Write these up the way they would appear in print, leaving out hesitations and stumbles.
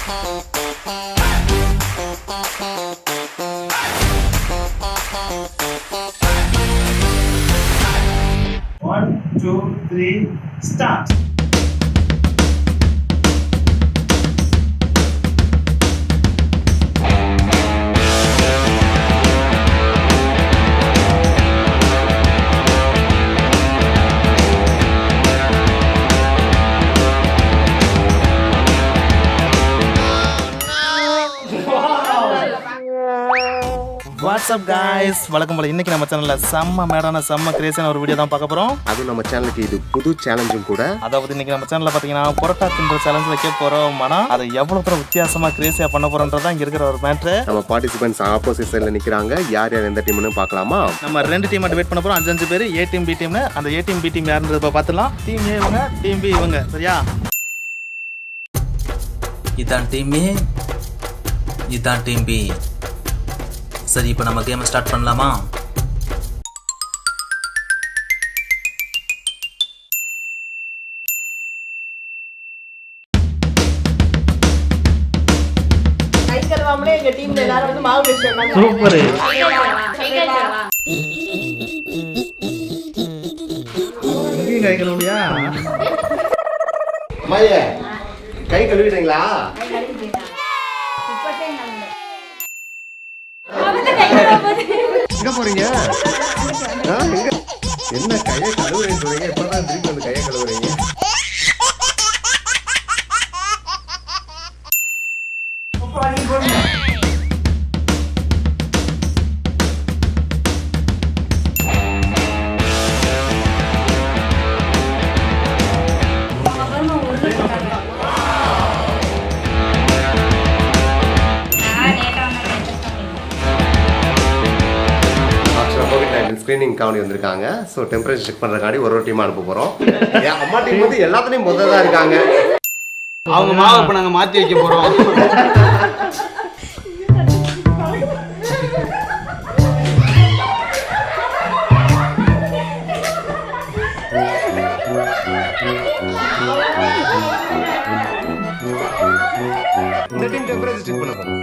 One, two, three, start. WhatsApp guys, வழக்கம் போல இன்னைக்கு நம்ம சேனல்ல செம்ம மேடான செம்ம கிரேசியான ஒரு வீடியோ தான் பார்க்க போறோம். அது நம்ம சேனலுக்கு இது புது சேலஞ்சும் கூட. அதாவது இன்னைக்கு நம்ம சேனல்ல பாத்தீங்கன்னா புரோட்டா தின்ற சேலஞ்ச் வைக்க போறோம். ஆனா அதை எவ்வளவு தூரம் வித்தியாசமா கிரேசியா பண்ண போறோம்ன்றதா இங்க இருக்கிற ஒரு மேட்ரு. நம்ம பார்ட்டிசிபென்ட்ஸ் ஆப்போசிட் சைடுல நிக்கிறாங்க. யார் யார் எந்த டீம்னு பார்க்கலாமா? நம்ம ரெண்டு டீம் டிவைட் பண்ண போறோம். 5 பேர், ஏ டீம் பி டீம்னு. அந்த ஏ டீம் பி டீம் யாருன்றத பார்த்துலாம். டீம் ஏ இவங்க, டீம் பி இவங்க. சரியா? இதான் டீம் ஏ, இதான் டீம் பி. சரி, இப்போ நம்ம கேமை ஸ்டார்ட் பண்ணலாமா? சூப்பர். கை கழுவியா? மையே, கை கழுவிட்டீங்களா? எங்க போறீங்க? என்ன கையை கழுவுறேன்னு சொல்றீங்க? இப்பதான் திருப்பி வந்து கையை கழுவுறீங்க. ஸ்கிரீனிங் காவணி வந்திருக்காங்க. ஸோ டெம்பரேச்சர் செக் பண்ணுறதுக்காண்டி ஒரு டீமாக அனுப்ப போகிறோம். என் அம்மா டீம் வந்து எல்லாத்துலேயும் முதல்ல தான் இருக்காங்க. அவங்க மாவை இப்போ நாங்கள் மாற்றி வைக்க போகிறோம். இந்த டீம் டெம்பரேச்சர் செக் பண்ண போகிறோம்.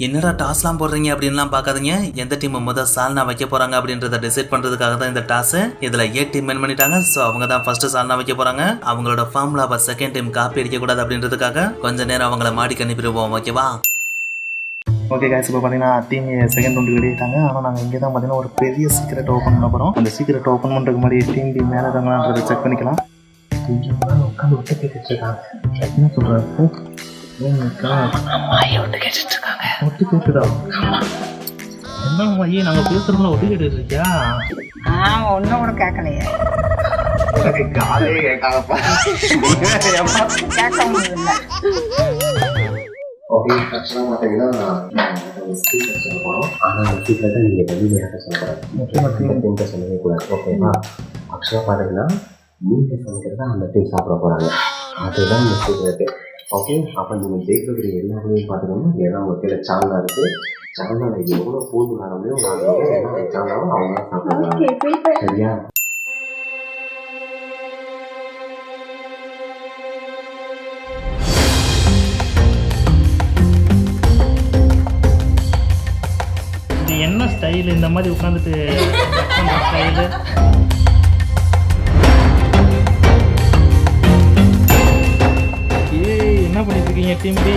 என்னடா டாஸ்லாம் போடுறீங்க அப்படின்லாம் பார்க்காதீங்க. எந்த டீம் முதல் சால்னா வைக்க போறாங்க அப்படின்றத டிசைட் பண்றதுக்காக தான் இந்த டாஸ். இதுல ஏ டீம் மென் பண்ணிட்டாங்க. ஸோ அவங்க தான் ஃபர்ஸ்ட் சால்னா வைக்க போறாங்க. அவங்களோட ஃபார்முலாவை செகண்ட் டைம் காப்பி அடிக்க கூடாது அப்படின்றதுக்காக கொஞ்ச நேரம் அவங்கள மாடிக்கு அனுப்பிடுவோம். ஓகேவா? ஓகே காய்ஸ், இப்போ பார்த்தீங்கன்னா டீம் செகண்ட் ரவுண்டு வெளியிட்டாங்க. ஆனால் நாங்கள் இங்கே தான் பார்த்தீங்கன்னா ஒரு பெரிய சீக்கிரட் ஓப்பன் பண்ண போகிறோம். அந்த சீக்கிரட் ஓப்பன் பண்ணுறதுக்கு முன்னாடி டீம் பி மேலே இருக்காங்கன்றதை செக் பண்ணிக்கலாம். உட்காந்து விட்டு கேட்டுட்டு இருக்காங்க. என்ன சொல்கிறப்போ ஒட்டு கேட்டுதா? என்ன ஐயே, நாங்கள் பேசுகிறோம்ல ஒட்டு கேட்டுட்டு இருக்கியா? ஒன்னும் கூட கேட்கலையே. காலே கேட்காதப்பா. கேட்க முடியல. ஓகே, ஆக்சுவலாக பார்த்தீங்கன்னா சீக்கிரம் சொல்ல போகிறோம். ஆனால் அந்த சீக்கிரத்தை நீங்கள் வெளியில் யார்ட்ட சொல்லக்கூடாது, சொல்லவே கூடாது. ஓகேவா? ஆக்சுவலாக பார்த்தீங்கன்னா நீங்கள் சமைக்கிறதா அந்த டீம் சாப்பிட போகிறாங்க. அதுதான் இந்த சீக்கிரத்து. ஓகே, அப்போ நீங்கள் ஜெயிக்கக்கூடிய எல்லாருமே பார்த்துக்கணும். ஏன்னா உங்கள் கீழே சால்னா இருக்குது. சால்னாவில் எவ்வளோ பூண்டு வரலையோ வாங்குவாங்க. ஏன்னா சால்னாவும் அவங்க தான் சாப்பிடுவாங்க. சரியா? இது என்ன ஸ்டைல்? இந்த மாதிரி உட்காந்துட்டு ஸ்டைலு. என்ன பண்ணிட்டு இருக்கீங்க டீம் பி?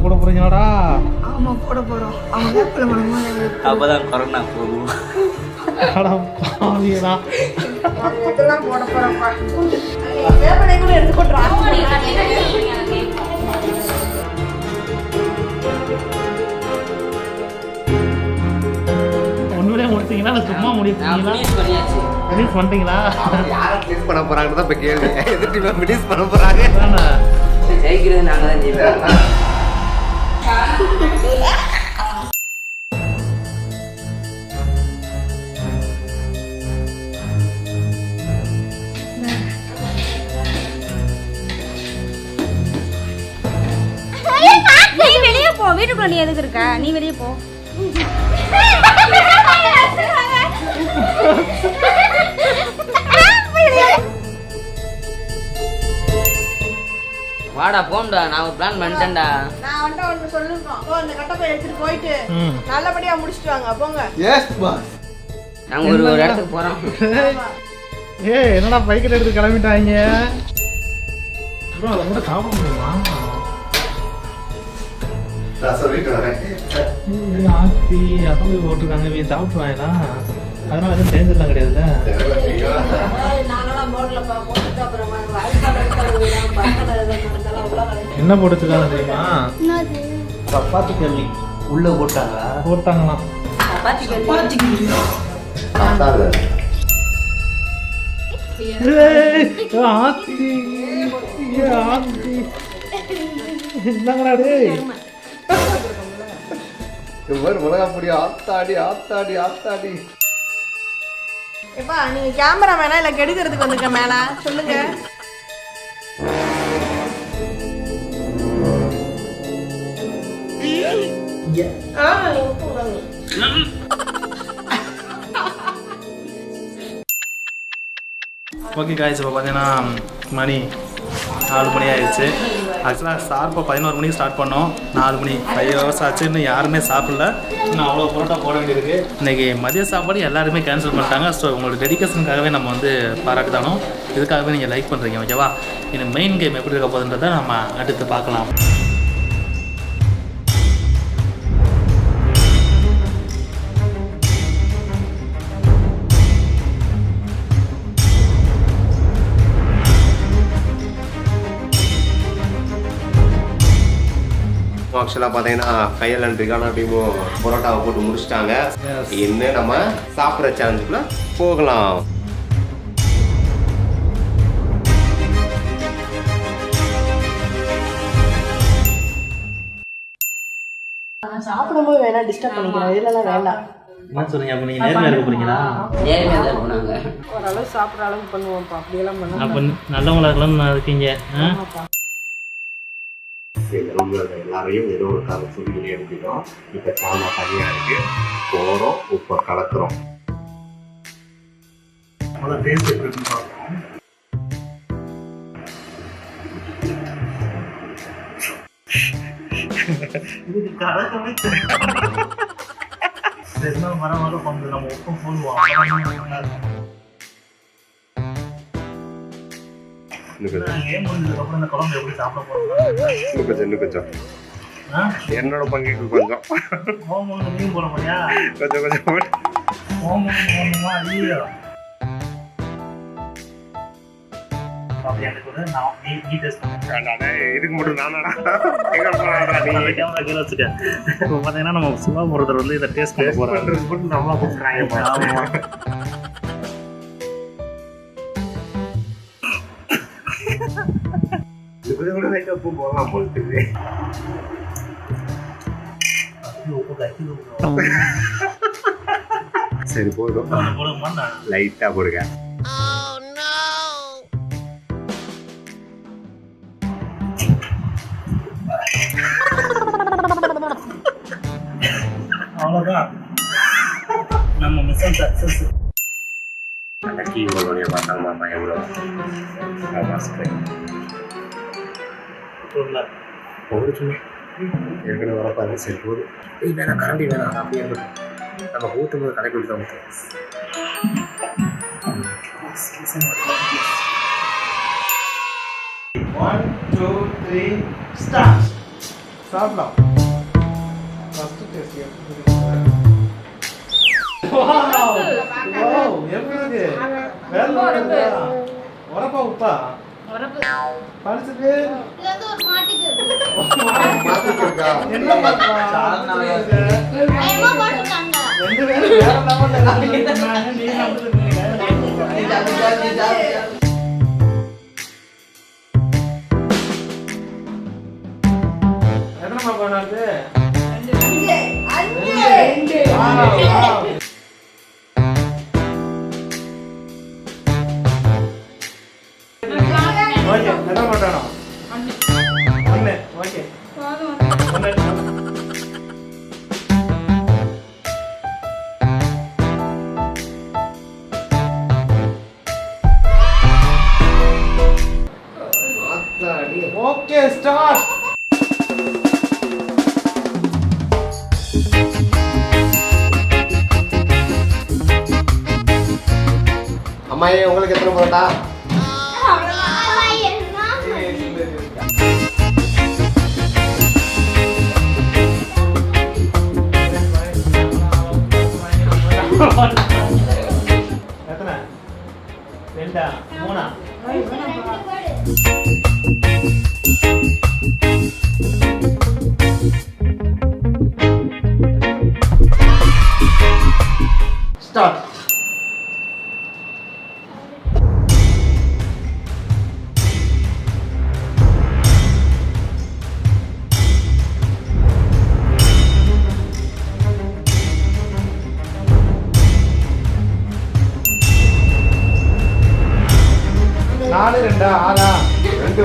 போட போறீங்களாடா? ஆமா, போட போறோம். அப்பதான் கொரோனா போகும். போட போறோம்ப்பா. கூட எடுத்து போட்டுறோம். ஒன்றுமே முடிச்சிங்களா இல்லை சும்மா முடிச்சிங்களா? ஃபினிஷ் பண்ணிட்டீங்களா? யாரும் ஃபினிஷ் பண்ண போறாங்கன்னு தான் இப்போ கேள்வி. எதிர் டீம் ஃபினிஷ் பண்ண போறாங்க. ஜெயிக்கிறது நாங்கள் தான் ஜெயிப்போம். நீ வெளியே போ, வீட்டுக்குள்ள நீ எதுக்கு இருக்க? நீ வெளியே போ. வாடா போம்டா, நான் ஒரு பிளான் பண்ணிட்டேன்டா. நான் வந்து ஒன்று சொல்லிருக்கோம். அந்த கட்டப்பை எடுத்துட்டு போயிட்டு நல்லபடியா முடிச்சுட்டு வாங்க போங்க. Yes boss. நாங்க ஒரு இடத்துக்கு போறோம். ஏய் என்னடா பைக்கில் எடுத்து கிளம்பிட்டாங்க. ப்ரோ அதை கூட சாப்பிட முடியுமா? நான் சொல்லிட்டு வரேன். ஆத்தி அசம்பி போட்டிருக்காங்க, நீ சாப்பிட்டுவாங்களா? அதனால எதுவும் டேஞ்சர்லாம் கிடையாதுல்ல. என்ன போட்டு வச்சிருக்காங்க தெரியுமா? சப்பாத்தி கல்லி உள்ள போட்டாங்களா? போட்டாங்களாம். சாப்பிட்டாங்க. ஆத்தி ஆத்தி என்னங்கடா டேய்? மிளகா பொடி ஆத்தாடி ஆத்தாடி ஆத்தாடி. எப்பா நீங்க கேமரா வேணா இல்ல கெடுக்கிறதுக்கு வந்திருக்க மேல சொல்லுங்க. ஓகே காய்ஸ், இப்போ பார்த்தீங்கன்னா மணி 4 மணி ஆயிடுச்சு. ஆக்சுவலாக ஷார்ப்பாக 11 மணிக்கு ஸ்டார்ட் பண்ணோம். 4 மணி 5 ஹவர்ஸ் ஆச்சு. இன்னும் யாருமே சாப்பிடல. இன்னும் அவ்வளோ புரோட்டா போட வேண்டியிருக்கு. இன்றைக்கி மதிய சாப்பாடு எல்லாருமே கேன்சல் பண்ணிட்டாங்க. ஸோ உங்களோட டெடிகேஷனுக்காகவே நம்ம வந்து பாராட்டு தானோம். இதுக்காகவே நீங்கள் லைக் பண்ணுறீங்க, ஓகேவா? இன்னும் மெயின் கேம் எப்படி இருக்க போகுதுன்றதை நம்ம அடுத்து பார்க்கலாம். ஆக்சுவலாக பார்த்தீங்கன்னா கையல் அண்ட் ரிகானா டீமும் பரோட்டாவை போட்டு முடிச்சிட்டாங்க. இன்னும் நம்ம சாப்பிட்ற சேலஞ்சுக்குள்ள போகலாம். சாப்பிடும்போது வேணா டிஸ்டர்ப் பண்ணிக்கிறேன், இல்லைன்னா வேண்டாம். என்ன சொல்கிறீங்க? அப்போ நீங்கள் நேர்மையாக இருக்க போகிறீங்களா? நேர்மையாக தான் போனாங்க. ஓரளவு சாப்பிட்ற அளவுக்கு பண்ணுவோம்ப்பா, அப்படியெல்லாம் பண்ண அப்போ நல்லவங்களா இருக்கலாம்னு இருக்கீங்க. எல்லாரையும் ஏதோ ஒரு காரணம் சொல்லி அனுப்பிட்டோம். இப்போ சால்னா தனியாக இருக்கு, போகிறோம், உப்பை கலக்குறோம். டேஸ்ட் எப்படி இருக்குன்னு பார்ப்போம். இதுக்கு கலக்கமே வர வர கொஞ்சம் நம்ம உப்பு போடுவோம். கேம் முடிஞ்சதுக்கப்புறம் இந்த குழம்பு எப்படி சாப்பிட போறோம்? இன்னும் கொஞ்சம் என்னோட பங்குக்கு கொஞ்சம் நீயும் போட முடியா? கொஞ்சம் கொஞ்சம் போடணுமா? ஐயோ அப்படி எனக்கு நீ டேஸ்ட் பண்ண இதுக்கு மட்டும் நானா கேமரா கீழே வச்சுட்டேன். இப்போ பார்த்தீங்கன்னா நம்ம சும்மா ஒருத்தர் வந்து இதை டேஸ்ட் பண்ண போகிறோம். நம்மளா கொடுக்குறாங்க. இது கூட லைட்டாக உப்பு போடலாம் போட்டு. சரி போதும், லைட்டாக போடுங்க. அவ்வளோதான், நம்ம மிஷன் சக்ஸஸ். அந்த கீழோடைய பார்த்தாங்கம்மா எவ்வளோ ஒரு சும்மா ஏற்கனவே வரப்பாரு. சரி போதும். வேணாம் கரண்டி வேணாம், அப்படியே நம்ம ஊற்றும் போது கடைக்குள்ள தான் ஊற்றுவோம். One, two, three, start. சாப்பிடலாம். ஃபர்ஸ்ட் டேஸ்ட் எப்படி இருக்கு? வாவ் வாவ், எப்படி இருக்கு? வேற லெவல். உரப்பா உப்பா? பரிசுக்கு இது வந்து ஒரு மாட்டுக்கு என்ன மாட்டா? ஐயோ போட்டுட்டாங்க. ரெண்டு பேரும் வேற லெவல்ல இருக்காங்க. நீ நம்புறீங்க. எத்தனை மாப்பா நாது? ஓகே எத்தனை மாட்டானோ? ஒண்ணு. ஓகே ஒண்ணு. Okay start. அம்மாயே உங்களுக்கு எத்தனை போட்டா எத்தனை? ரெண்டா? மூணா? ஸ்டார்ட். நாலு ரெண்டா? ஆறா? ரெண்டு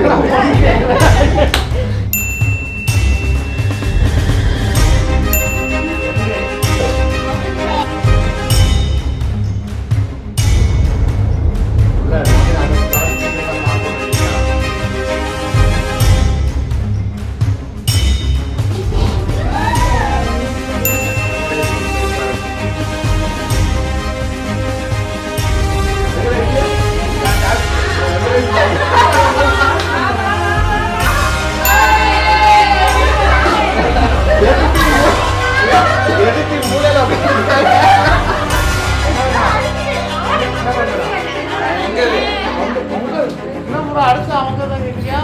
அடுத்து அவங்க தான் கேட்குறியா?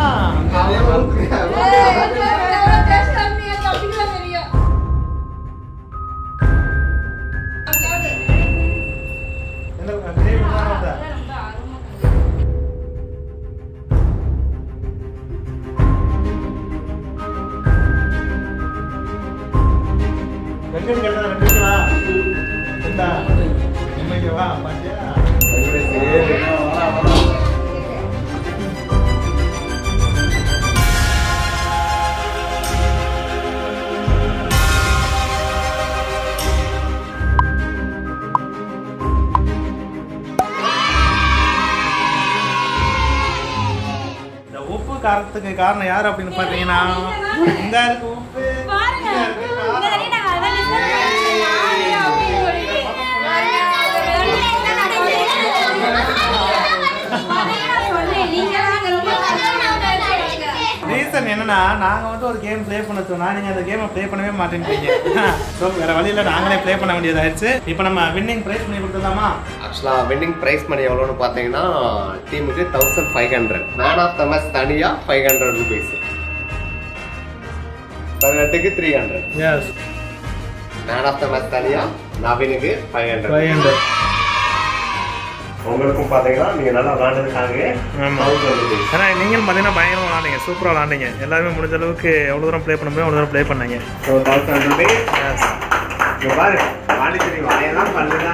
வா பாத்தியா? உப்பு காரத்துக்கு காரணம் யார் அப்படின்னு பாத்தீங்கன்னா இந்த இருக்கு உப்பு பாருங்க இந்த தடவை நாங்க அதான் ரீசன் என்னன்னா நாங்க வந்து ஒரு கேம் ப்ளே பண்ண சொன்னா நீங்க அந்த கேமை ப்ளே பண்ணவே மாட்டேன்றீங்க. ஸோ வேற வழியில நாங்களே ப்ளே பண்ண வேண்டியதாயிருச்சு. இப்போ நம்ம வின்னிங் ப்ரைஸ் பண்ணி கொடுத்துடலாமா? ஆக்சுவலாக வின்னிங் ப்ரைஸ் மணி எவ்வளோன்னு பார்த்தீங்கன்னா டீமுக்கு 1500, மேன் ஆஃப் த மேட்ச் தனியாக 500 rupees, பர்வட்டுக்கு 300, yes man of the match தனியாக நவீனுக்கு 500. 500. உங்களுக்கும் பார்த்தீங்கன்னா நீங்கள் நல்லா விளாண்டதுக்காக ஆமாம். 1000 rupees. ஏன்னா நீங்களும் பார்த்தீங்கன்னா பயங்கரமாக விளாண்டீங்க, சூப்பராக விளாண்டீங்க. எல்லாருமே முடிஞ்ச அளவுக்கு எவ்வளோ தூரம் ப்ளே பண்ண முடியும் அவ்வளோ தூரம் ப்ளே பண்ணீங்க. So 1000 rupees. எஸ் இங்கே பாரு பாண்டிச்சேரி வரையெல்லாம் பண்ணுங்க.